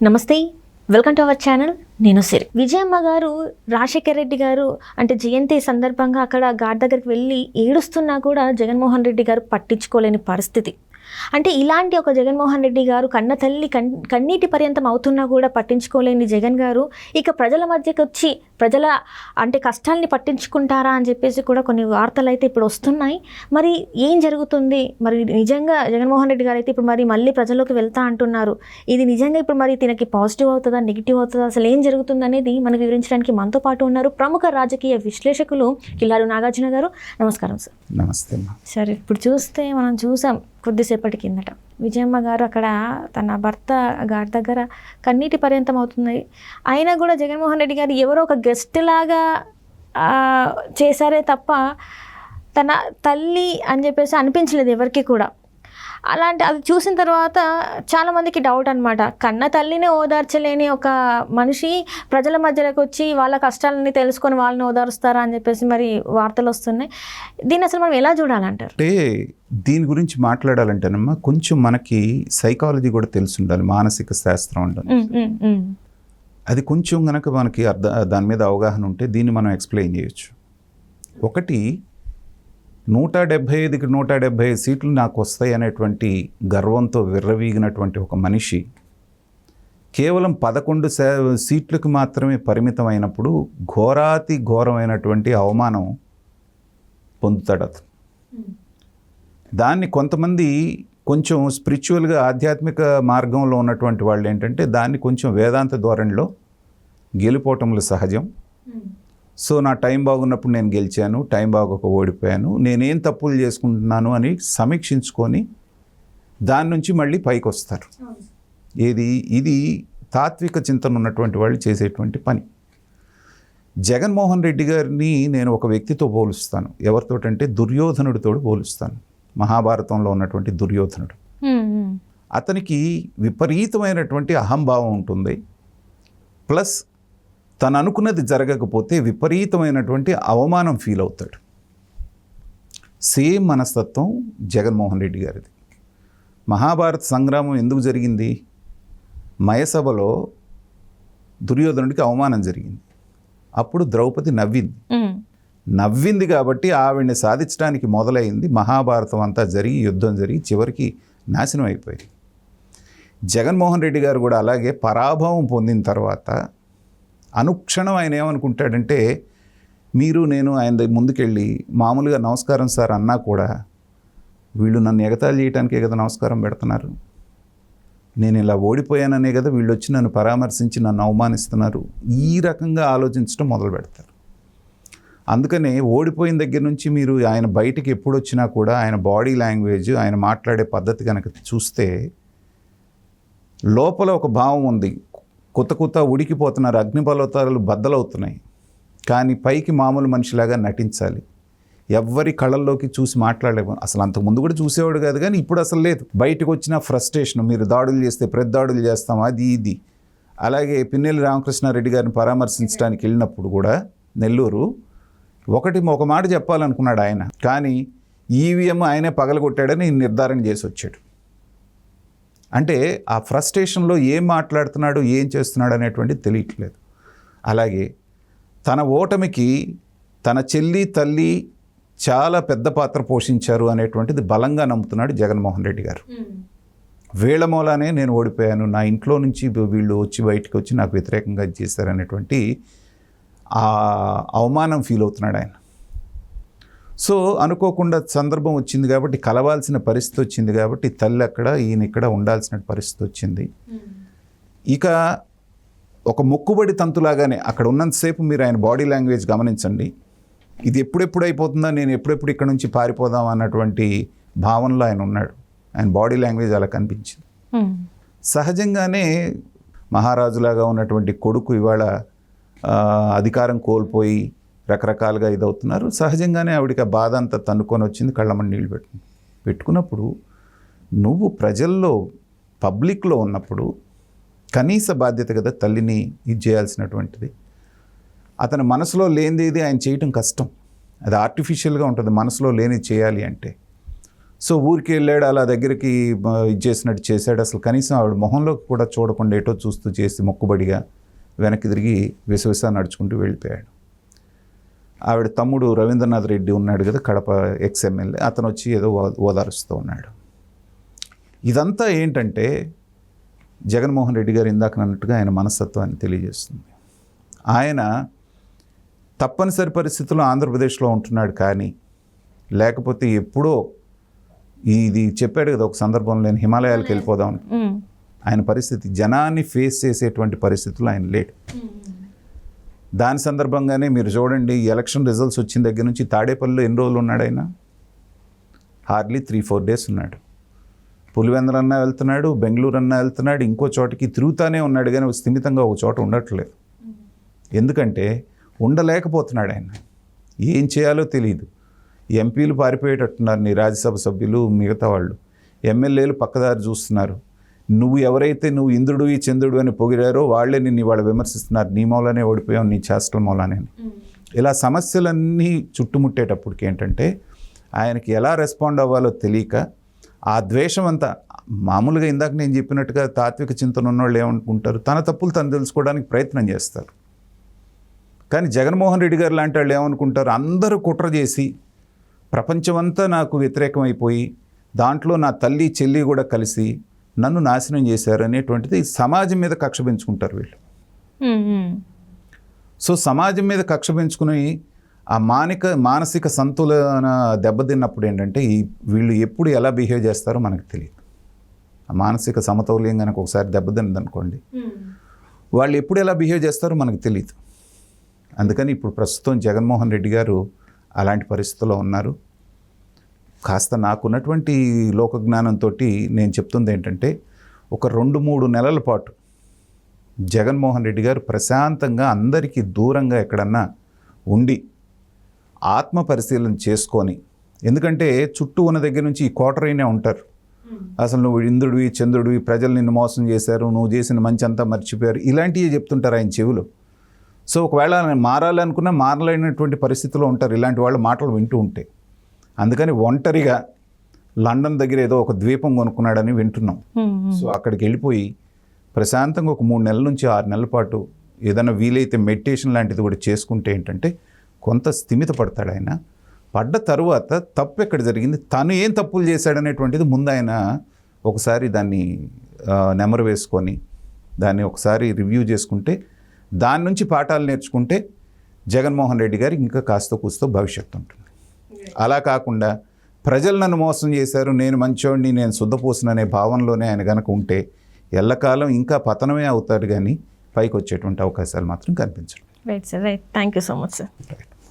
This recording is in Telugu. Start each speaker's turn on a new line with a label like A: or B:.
A: నమస్తే, వెల్కమ్ టు అవర్ ఛానల్. నేను సిరి. విజయమ్మ గారు రాజశేఖర్ రెడ్డి గారు అంటే జయంతి సందర్భంగా అక్కడ ఘాట్ దగ్గరికి వెళ్ళి ఏడుస్తున్నా కూడా జగన్మోహన్ రెడ్డి గారు పట్టించుకోలేని పరిస్థితి. అంటే ఇలాంటి ఒక జగన్మోహన్ రెడ్డి గారు కన్న తల్లి కన్నీటి పర్యంతం అవుతున్నా కూడా పట్టించుకోలేని జగన్ గారు ఇక ప్రజల మధ్యకి వచ్చి ప్రజల అంటే కష్టాల్ని పట్టించుకుంటారా అని చెప్పేసి కూడా కొన్ని వార్తలు అయితే ఇప్పుడు వస్తున్నాయి. మరి ఏం జరుగుతుంది? మరి నిజంగా జగన్మోహన్ రెడ్డి గారు అయితే ఇప్పుడు మళ్ళీ ప్రజల్లోకి వెళ్తా అంటున్నారు. ఇది నిజంగా ఇప్పుడు మరి తినకి పాజిటివ్ అవుతుందా, నెగిటివ్ అవుతుందా, అసలు ఏం జరుగుతుంది అనేది మనకు వివరించడానికి మనతో పాటు ఉన్నారు ప్రముఖ రాజకీయ విశ్లేషకులు కిల్లారు నాగార్జున గారు. నమస్కారం సార్.
B: నమస్తే.
A: సరే, ఇప్పుడు చూస్తే మనం చూసాం కొద్దిసేపటి కిందట విజయమ్మ గారు అక్కడ తన భర్త ఘాట్ దగ్గర కన్నీటి పర్యంతం అవుతుంది. అయినా కూడా జగన్మోహన్ రెడ్డి గారు ఎవరో ఒక గెస్ట్ లాగా చేశారే తప్ప తన తల్లి అని చెప్పేసి అనిపించలేదు ఎవరికి కూడా. అలాంటి అది చూసిన తర్వాత చాలామందికి డౌట్ అనమాట, కన్న తల్లిని ఓదార్చలేని ఒక మనిషి ప్రజల మధ్యలోకి వచ్చి వాళ్ళ కష్టాలని తెలుసుకొని వాళ్ళని ఓదారుస్తారా అని చెప్పేసి మరి వార్తలు వస్తున్నాయి. దీన్ని అసలు మనం ఎలా చూడాలంటారు?
B: అంటే దీని గురించి మాట్లాడాలంటేనమ్మా కొంచెం మనకి సైకాలజీ కూడా తెలిసి ఉండాలి, మానసిక శాస్త్రం ఉండాలి. అది కొంచెం కనుక మనకి దాని మీద అవగాహన ఉంటే దీన్ని మనం ఎక్స్ప్లెయిన్ చేయొచ్చు. ఒకటి, 175కి 175 సీట్లు నాకు వస్తాయి అనేటువంటి గర్వంతో విర్రవీగినటువంటి ఒక మనిషి కేవలం 11 సీట్లకు మాత్రమే పరిమితం అయినప్పుడు ఘోరాతి ఘోరమైనటువంటి అవమానం పొందుతాడు అతను. దాన్ని కొంతమంది కొంచెం స్పిరిచువల్గా ఆధ్యాత్మిక మార్గంలో ఉన్నటువంటి వాళ్ళు ఏంటంటే దాన్ని కొంచెం వేదాంత ధోరణిలో గెలుపోవటంలో సహజం. సో నా టైం బాగున్నప్పుడు నేను గెలిచాను, టైం బాగోక ఓడిపోయాను, నేనేం తప్పులు చేసుకుంటున్నాను అని సమీక్షించుకొని దాని నుంచి మళ్ళీ పైకి వస్తారు. ఇది తాత్విక చింతన ఉన్నటువంటి వాళ్ళు చేసేటువంటి పని. జగన్మోహన్ రెడ్డి గారిని నేను ఒక వ్యక్తితో పోలుస్తాను. ఎవరితోటంటే దుర్యోధనుడితో పోలుస్తాను. మహాభారతంలో ఉన్నటువంటి దుర్యోధనుడు. అతనికి విపరీతమైనటువంటి అహంభావం ఉంటుంది. ప్లస్ తను అనుకున్నది జరగకపోతే విపరీతమైనటువంటి అవమానం ఫీల్ అవుతాడు. సేమ్ మనస్తత్వం జగన్మోహన్ రెడ్డి గారిది. మహాభారత సంగ్రామం ఎందుకు జరిగింది? మయసభలో దుర్యోధనుడికి అవమానం జరిగింది. అప్పుడు ద్రౌపది నవ్వింది కాబట్టి ఆవిడ్ని సాధించడానికి మొదలైంది. మహాభారతం అంతా జరిగి యుద్ధం జరిగి చివరికి నాశనం అయిపోయింది. జగన్మోహన్ రెడ్డి గారు కూడా అలాగే పరాభవం పొందిన తర్వాత అనుక్షణం ఆయన ఏమనుకుంటాడంటే, మీరు నేను ఆయన ముందుకెళ్ళి మామూలుగా నమస్కారం సార్ అన్నా కూడా వీళ్ళు నన్ను ఎగతాళి చేయడానికే కదా నమస్కారం పెడుతున్నారు, నేను ఇలా ఓడిపోయాననే కదా వీళ్ళు వచ్చి నన్ను పరామర్శించి నన్ను అవమానిస్తున్నారు, ఈ రకంగా ఆలోచించడం మొదలు పెడతారు. అందుకనే ఓడిపోయిన దగ్గర నుంచి మీరు ఆయన బయటికి ఎప్పుడు వచ్చినా కూడా ఆయన బాడీ లాంగ్వేజ్, ఆయన మాట్లాడే పద్ధతి కనుక చూస్తే లోపల ఒక భావం ఉంది. కొత్త ఉడికిపోతున్నారు, అగ్నిపర్వతాలు బద్దలవుతున్నాయి, కానీ పైకి మామూలు మనిషిలాగా నటించాలి. ఎవ్వరి కళ్ళల్లోకి చూసి మాట్లాడలేము. అసలు అంతకుముందు కూడా చూసేవాడు కాదు, కానీ ఇప్పుడు అసలు లేదు. బయటకు వచ్చిన ఫ్రస్ట్రేషన్, మీరు దాడులు చేస్తే దాడులు చేస్తాం, అది ఇది. అలాగే పిన్నెల్లి రామకృష్ణారెడ్డి గారిని పరామర్శించడానికి వెళ్ళినప్పుడు కూడా నెల్లూరు ఒక మాట చెప్పాలనుకున్నాడు ఆయన, కానీ ఈవీఎం ఆయనే పగలగొట్టాడని నిర్ధారణ చేసి వచ్చాడు. అంటే ఆ ఫ్రస్ట్రేషన్లో ఏం మాట్లాడుతున్నాడు, ఏం చేస్తున్నాడు అనేటువంటిది తెలియట్లేదు. అలాగే తన ఓటమికి తన చెల్లి తల్లి చాలా పెద్ద పాత్ర పోషించారు అనేటువంటిది బలంగా నమ్ముతున్నాడు జగన్మోహన్ రెడ్డి గారు. వీళ్ళ మూలానే నేను ఓడిపోయాను, నా ఇంట్లో నుంచి వీళ్ళు వచ్చి బయటకు వచ్చి నాకు వ్యతిరేకంగా చేశారనేటువంటి ఆ అవమానం ఫీల్ అవుతున్నాడు ఆయన. సో అనుకోకుండా సందర్భం వచ్చింది కాబట్టి, కలవాల్సిన పరిస్థితి వచ్చింది కాబట్టి తల్లి అక్కడ, ఈయన ఇక్కడ ఉండాల్సిన పరిస్థితి వచ్చింది. ఇక ఒక మొక్కుబడి తంతులాగానే అక్కడ ఉన్నంతసేపు మీరు ఆయన బాడీ లాంగ్వేజ్ గమనించండి. ఇది ఎప్పుడెప్పుడు అయిపోతుందా, నేను ఎప్పుడెప్పుడు ఇక్కడ నుంచి పారిపోదాం అన్నటువంటి భావనలో ఆయన ఉన్నాడు. ఆయన బాడీ లాంగ్వేజ్ అలా కనిపించింది. సహజంగానే మహారాజులాగా ఉన్నటువంటి కొడుకు ఇవాళ అధికారం కోల్పోయి రకరకాలుగా ఇదవుతున్నారు. సహజంగానే ఆవిడికి ఆ బాధ అంతా తన్నుకొని వచ్చింది, కళ్ళమని నీళ్ళు పెట్టుకున్నప్పుడు నువ్వు ప్రజల్లో పబ్లిక్లో ఉన్నప్పుడు కనీస బాధ్యత కదా తల్లిని ఇది చేయాల్సినటువంటిది. అతని మనసులో లేనిది ఆయన చేయటం కష్టం, అది ఆర్టిఫిషియల్గా ఉంటుంది మనసులో లేనిది చేయాలి అంటే. సో ఊరికి వెళ్ళాడు, అలా దగ్గరికి ఇది చేసినట్టు చేశాడు. అసలు కనీసం ఆవిడ మొహంలో కూడా చూడకుండా ఏటో చూస్తూ చేసి మొక్కుబడిగా వెనక్కి తిరిగి విసవిసా నడుచుకుంటూ వెళ్ళిపోయాడు. ఆవిడ తమ్ముడు రవీంద్రనాథ్ రెడ్డి ఉన్నాడు కదా, కడప ఎక్స్ఎమ్మెల్యే, అతను వచ్చి ఏదో ఓదారుస్తూ ఉన్నాడు. ఇదంతా ఏంటంటే జగన్మోహన్ రెడ్డి గారు ఇందాక అన్నట్టుగా ఆయన మనస్తత్వాన్ని తెలియజేస్తుంది. ఆయన తప్పనిసరి పరిస్థితుల్లో ఆంధ్రప్రదేశ్లో ఉంటున్నాడు, కానీ లేకపోతే ఎప్పుడో ఇది చెప్పాడు కదా ఒక సందర్భంలో, నేను హిమాలయాలకు వెళ్ళిపోదాం. ఆయన పరిస్థితి జనాన్ని ఫేస్ చేసేటువంటి పరిస్థితుల్లో ఆయన లేడు. దాని సందర్భంగానే మీరు చూడండి, ఎలక్షన్ రిజల్ట్స్ వచ్చిన దగ్గర నుంచి తాడేపల్లిలో ఎన్ని రోజులు ఉన్నాడు ఆయన? హార్డ్లీ 3-4 డేస్ ఉన్నాడు. పులివెందులు అన్నా వెళ్తున్నాడు, బెంగళూరు అన్నా వెళ్తున్నాడు, ఇంకో చోటికి తిరుగుతానే ఉన్నాడు, కానీ స్థిమితంగా ఒక చోట ఉండట్లేదు. ఎందుకంటే ఉండలేకపోతున్నాడు ఆయన. ఏం చేయాలో తెలియదు. ఎంపీలు పారిపోయేటట్టున్నారు, నీ రాజ్యసభ సభ్యులు, మిగతా వాళ్ళు, ఎమ్మెల్యేలు పక్కదారి చూస్తున్నారు. నువ్వు ఎవరైతే నువ్వు ఇంద్రుడు ఈ చంద్రుడు అని పొగిడారో వాళ్ళే నిన్ను ఇవాళ విమర్శిస్తున్నారు, నీ మూలనే ఓడిపోయావు, నీ చేష్టల మూలానే. ఇలా సమస్యలన్నీ చుట్టుముట్టేటప్పటికి ఏంటంటే ఆయనకి ఎలా రెస్పాండ్ అవ్వాలో తెలియక ఆ ద్వేషం అంతా, మామూలుగా ఇందాక నేను చెప్పినట్టుగా తాత్విక చింతన ఉన్నవాళ్ళు ఏమనుకుంటారు, తన తప్పులు తను తెలుసుకోవడానికి ప్రయత్నం చేస్తారు. కానీ జగన్మోహన్ రెడ్డి గారు లాంటి వాళ్ళు ఏమనుకుంటారు, అందరూ కుట్ర చేసి ప్రపంచమంతా నాకు వ్యతిరేకమైపోయి దాంట్లో నా తల్లి చెల్లి కూడా కలిసి నన్ను నాశనం చేశారు అనేటువంటిది సమాజం మీద కక్ష పెంచుకుంటారు వీళ్ళు. సో సమాజం మీద కక్ష పెంచుకుని ఆ మానసిక సంతులన దెబ్బతిన్నప్పుడు ఏంటంటే వీళ్ళు ఎప్పుడు ఎలా బిహేవ్ చేస్తారో మనకు తెలియదు. ఆ మానసిక సమతౌల్యం కనుక ఒకసారి దెబ్బతిన్నది అనుకోండి, వాళ్ళు ఎప్పుడు ఎలా బిహేవ్ చేస్తారో మనకు తెలియదు. అందుకని ఇప్పుడు ప్రస్తుతం జగన్మోహన్ రెడ్డి గారు అలాంటి పరిస్థితుల్లో ఉన్నారు. కాస్త నాకున్నటువంటి లోకజ్ఞానంతో నేను చెప్తుంది ఏంటంటే, ఒక 2-3 నెలల పాటు జగన్మోహన్ రెడ్డి గారు ప్రశాంతంగా అందరికీ దూరంగా ఎక్కడన్నా ఉండి ఆత్మ పరిశీలన చేసుకొని, ఎందుకంటే చుట్టూ ఉన్న దగ్గర నుంచి ఈ కోటరైనే ఉంటారు, అసలు నువ్వు ఇంద్రుడివి చంద్రుడివి, ప్రజలు నిన్ను మోసం చేశారు, నువ్వు చేసిన మంచి అంతా మర్చిపోయారు, ఇలాంటివి చెప్తుంటారు ఆయన చెవులు. సో ఒకవేళ మారాలనుకున్నా మారలేనటువంటి పరిస్థితిలో ఉంటారు ఇలాంటి వాళ్ళ మాటలు వింటూ ఉంటే. అందుకని ఒంటరిగా లండన్ దగ్గర ఏదో ఒక ద్వీపం కొనుక్కున్నాడని వింటున్నాం. సో అక్కడికి వెళ్ళిపోయి ప్రశాంతంగా ఒక 3 నెలల నుంచి 6 నెలల పాటు ఏదైనా వీలైతే మెడిటేషన్ లాంటిది కూడా చేసుకుంటే ఏంటంటే కొంత స్థిమిత పడతాడు ఆయన. పడ్డ తరువాత తప్పు ఎక్కడ జరిగింది, తను ఏం తప్పులు చేశాడనేటువంటిది ముందు ఆయన ఒకసారి దాన్ని నెమరు వేసుకొని దాన్ని ఒకసారి రివ్యూ చేసుకుంటే, దాని నుంచి పాఠాలు నేర్చుకుంటే జగన్మోహన్ రెడ్డి గారికి ఇంకా కాస్త కూస్తో భవిష్యత్తు ఉంటుంది. అలా కాకుండా ప్రజలు నన్ను మోసం చేశారు, నేను మంచోడిని, నేను శుద్ధపూసననే భావనలోనే ఆయన కనుక ఉంటే ఎల్లకాలం ఇంకా పతనమే అవుతాడు, కానీ పైకి వచ్చేటువంటి అవకాశాలు మాత్రం కనిపించడం.
A: Right sir, right. Thank you so much sir.